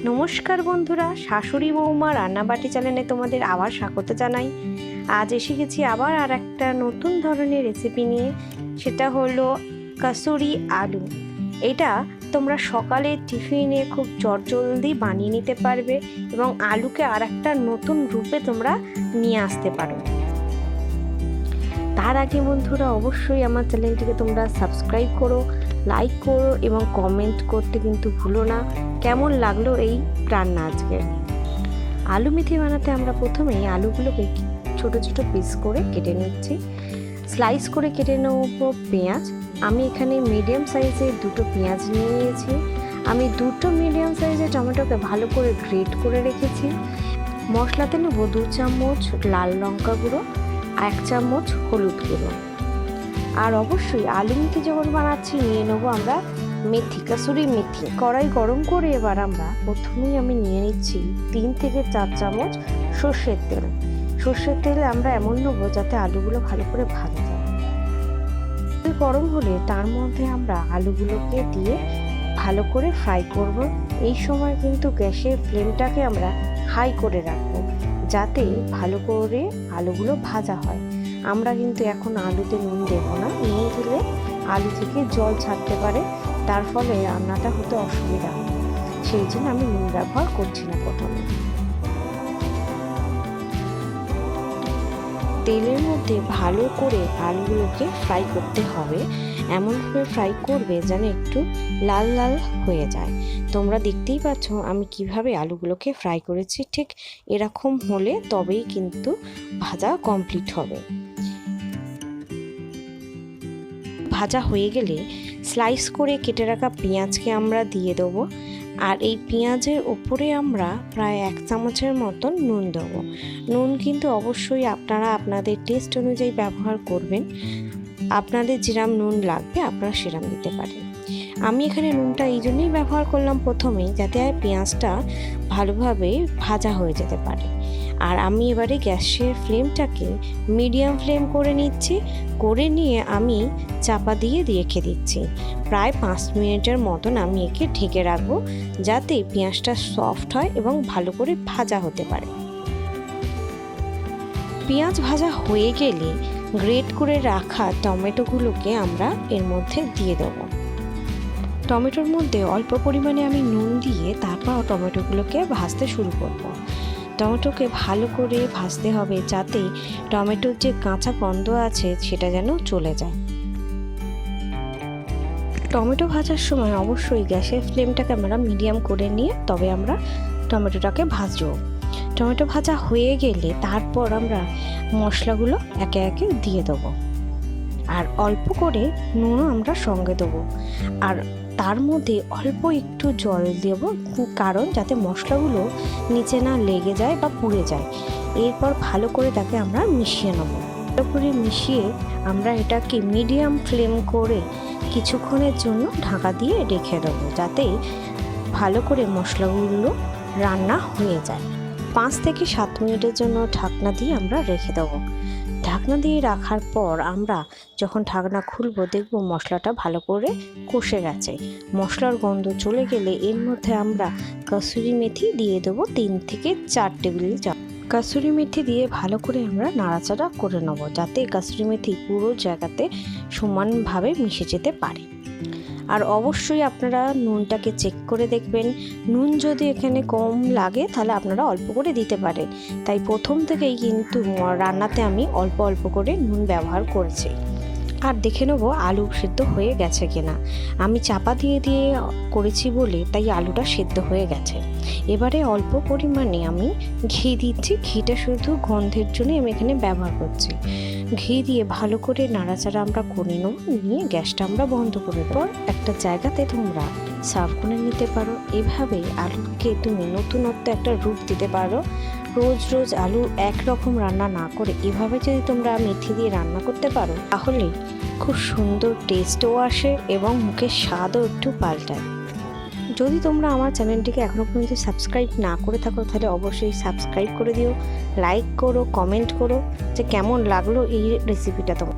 নমস্কার বন্ধুরা, শাশুড়ি বৌমা রান্নাবাটি চ্যানেলে তোমাদের আবার স্বাগত জানাই। আজ এসে গেছি আবার আর একটা নতুন ধরনের রেসিপি নিয়ে। সেটা হলো কাসুরি আলু। এটা তোমরা সকালে টিফিনে খুব চটজলদি বানিয়ে নিতে পারবে এবং আলুকে আর একটা নতুন রূপে তোমরা নিয়ে আসতে পারো। তার আগে বন্ধুরা অবশ্যই আমার চ্যানেলটিকে তোমরা সাবস্ক্রাইব করো, লাইক করো এবং কমেন্ট করতে কিন্তু ভুলো না কেমন লাগলো এই রান্না। আজকে আলু মেথি বানাতে আমরা প্রথমেই আলুগুলোকে ছোট ছোট পিস করে কেটে নিচ্ছি। স্লাইস করে কেটে নেব পেঁয়াজ। আমি এখানে মিডিয়াম সাইজের দুটো পেঁয়াজ নিয়ে নিয়েছি। আমি দুটো মিডিয়াম সাইজের টমেটোকে ভালো করে গ্রেট করে রেখেছি। মশলাতে নেব 2 চামচ লাল লঙ্কা গুঁড়ো, 1 চামচ হলুদ গুঁড়ো। আর অবশ্যই আলু মেথি যখন বানাচ্ছি নিয়ে নেবো আমরা মেথি, কাসুরি মেথি। কড়াই গরম করে এবার আমরা প্রথমেই আমি নিয়ে নিচ্ছি 3 থেকে 4 চামচ সর্ষের তেল। সর্ষের তেল আমরা এমন নেবো যাতে আলুগুলো ভালো করে ভাজা যায়। তেল গরম হলে তার মধ্যে আমরা আলুগুলোকে দিয়ে ভালো করে ফ্রাই করব। এই সময় কিন্তু গ্যাসের ফ্লেমটাকে আমরা হাই করে রাখবো যাতে ভালো করে আলুগুলো ভাজা হয়। আমরা কিন্তু এখন আলুতে নুন দেব না, নুন দিলে আলু থেকে জল ছাড়তে পারে, তার ফলে রান্নাটা হতে অসুবিধা হয়। সেই জন্য আমি নুন ব্যবহার করছি না। প্রথমে তেলের মধ্যে ভালো করে আলুগুলোকে ফ্রাই করতে হবে। এমনভাবে ফ্রাই করবে যেন একটু লাল লাল হয়ে যায়। তোমরা দেখতেই পাচ্ছ আমি কিভাবে আলুগুলোকে ফ্রাই করেছি। ঠিক এরকম হলে তবেই কিন্তু ভাজা কমপ্লিট হবে। ভাজা হয়ে গেলে স্লাইস করে কেটে রাখা পেঁয়াজকে আমরা দিয়ে দেবো। আর এই পেঁয়াজের ওপরে আমরা প্রায় 1 চামচের মতন নুন দেবো। নুন কিন্তু অবশ্যই আপনারা আপনাদের টেস্ট অনুযায়ী ব্যবহার করবেন। আপনাদের যেরকম নুন লাগবে আপনারা সেরকম দিতে পারেন। আমি এখানে নুনটা এই জন্যই ব্যবহার করলাম প্রথমেই, যাতে পেঁয়াজটা ভালোভাবে ভাজা হয়ে যেতে পারে। আর আমি এবারে গ্যাসের ফ্লেমটাকে মিডিয়াম ফ্লেম করে নিচ্ছি। করে নিয়ে আমি চাপা দিয়ে রেখে দিচ্ছি। প্রায় 5 মিনিটের মতন আমি একে ঢেকে রাখবো যাতে পেঁয়াজটা সফট হয় এবং ভালো করে ভাজা হতে পারে। পেঁয়াজ ভাজা হয়ে গেলে গ্রেট করে রাখা টমেটোগুলোকে আমরা এর মধ্যে দিয়ে দেবো। টমেটোর মধ্যে অল্প পরিমাণে আমি নুন দিয়ে তারপর টমেটোগুলোকে ভাজতে শুরু করব। টমেটোকে ভালো করে ভাজতে হবে যাতে টমেটোর যে কাঁচা গন্ধ আছে সেটা যেন চলে যায়। টমেটো ভাজার সময় অবশ্যই গ্যাসের ফ্লেমটাকে আমরা মিডিয়াম করে নিয়ে তবে আমরা টমেটোটাকে ভাজবো। টমেটো ভাজা হয়ে গেলে তারপর আমরা মশলাগুলো একে একে দিয়ে দেবো। আর অল্প করে নুনও আমরা সঙ্গে দেবো। আর তার মধ্যে অল্প একটু জল দেব, কারণ যাতে মশলাগুলো নিচে না লেগে যায় বা পুড়ে যায়। এরপর ভালো করে তাকে আমরা মিশিয়ে নেব। ভালো করে মিশিয়ে আমরা এটাকে মিডিয়াম ফ্লেম করে কিছুক্ষণের জন্য ঢাকা দিয়ে রেখে দেবো যাতে ভালো করে মশলাগুলো রান্না হয়ে যায়। 5 থেকে 7 মিনিটের জন্য ঢাকনা দিয়ে আমরা রেখে দেবো। ঢাকনা দিয়ে রাখার পর আমরা যখন ঢাকনা খুলবো দেখবো মশলাটা ভালো করে কষে গেছে। মশলার গন্ধ চলে গেলে এর মধ্যে আমরা কাসুরি মেথি দিয়ে দেবো 3 থেকে 4 টেবিল চামচ। কাসুরি মেথি দিয়ে ভালো করে আমরা নাড়াচাড়া করে নেব যাতে কাসুরি মেথি পুরো জায়গাতে সমানভাবে মিশে যেতে পারে। আর অবশ্যই আপনারা নুনটাকে চেক করে দেখবেন। নুন যদি এখানে কম লাগে তাহলে আপনারা অল্প করে দিতে পারেন। তাই প্রথম থেকেই কিন্তু রান্নাতে আমি অল্প অল্প করে নুন ব্যবহার করেছি। আর দেখে নেবো আলু সেদ্ধ হয়ে গেছে কিনা। আমি চাপা দিয়ে দিয়ে করেছি বলে তাই আলুটা সেদ্ধ হয়ে গেছে। এবারে অল্প পরিমাণে আমি ঘি দিচ্ছি। ঘিটা শুধু গন্ধের জন্য আমি এখানে ব্যবহার করছি। ঘি দিয়ে ভালো করে নাড়াচাড়া আমরা করে নেব। নিয়ে গ্যাসটা আমরা বন্ধ করে দেবো। একটা জায়গাতে তোমরা সার্ভ করে নিতে পারো। এভাবে আলুকে তুমি নতুনত্ব একটা রূপ দিতে পারো। রোজ রোজ আলু একরকম রান্না না করে এভাবে যদি তোমরা মেথি দিয়ে রান্না করতে পারো তাহলে খুব সুন্দর টেস্টও আসে এবং মুখের স্বাদও একটু পাল্টায়। যদি তোমরা আমার চ্যানেলটিকে এখনও পর্যন্ত সাবস্ক্রাইব না করে থাকো তাহলে অবশ্যই সাবস্ক্রাইব করে দিও, লাইক করো, কমেন্ট করো যে কেমন লাগলো এই রেসিপিটা তোমার।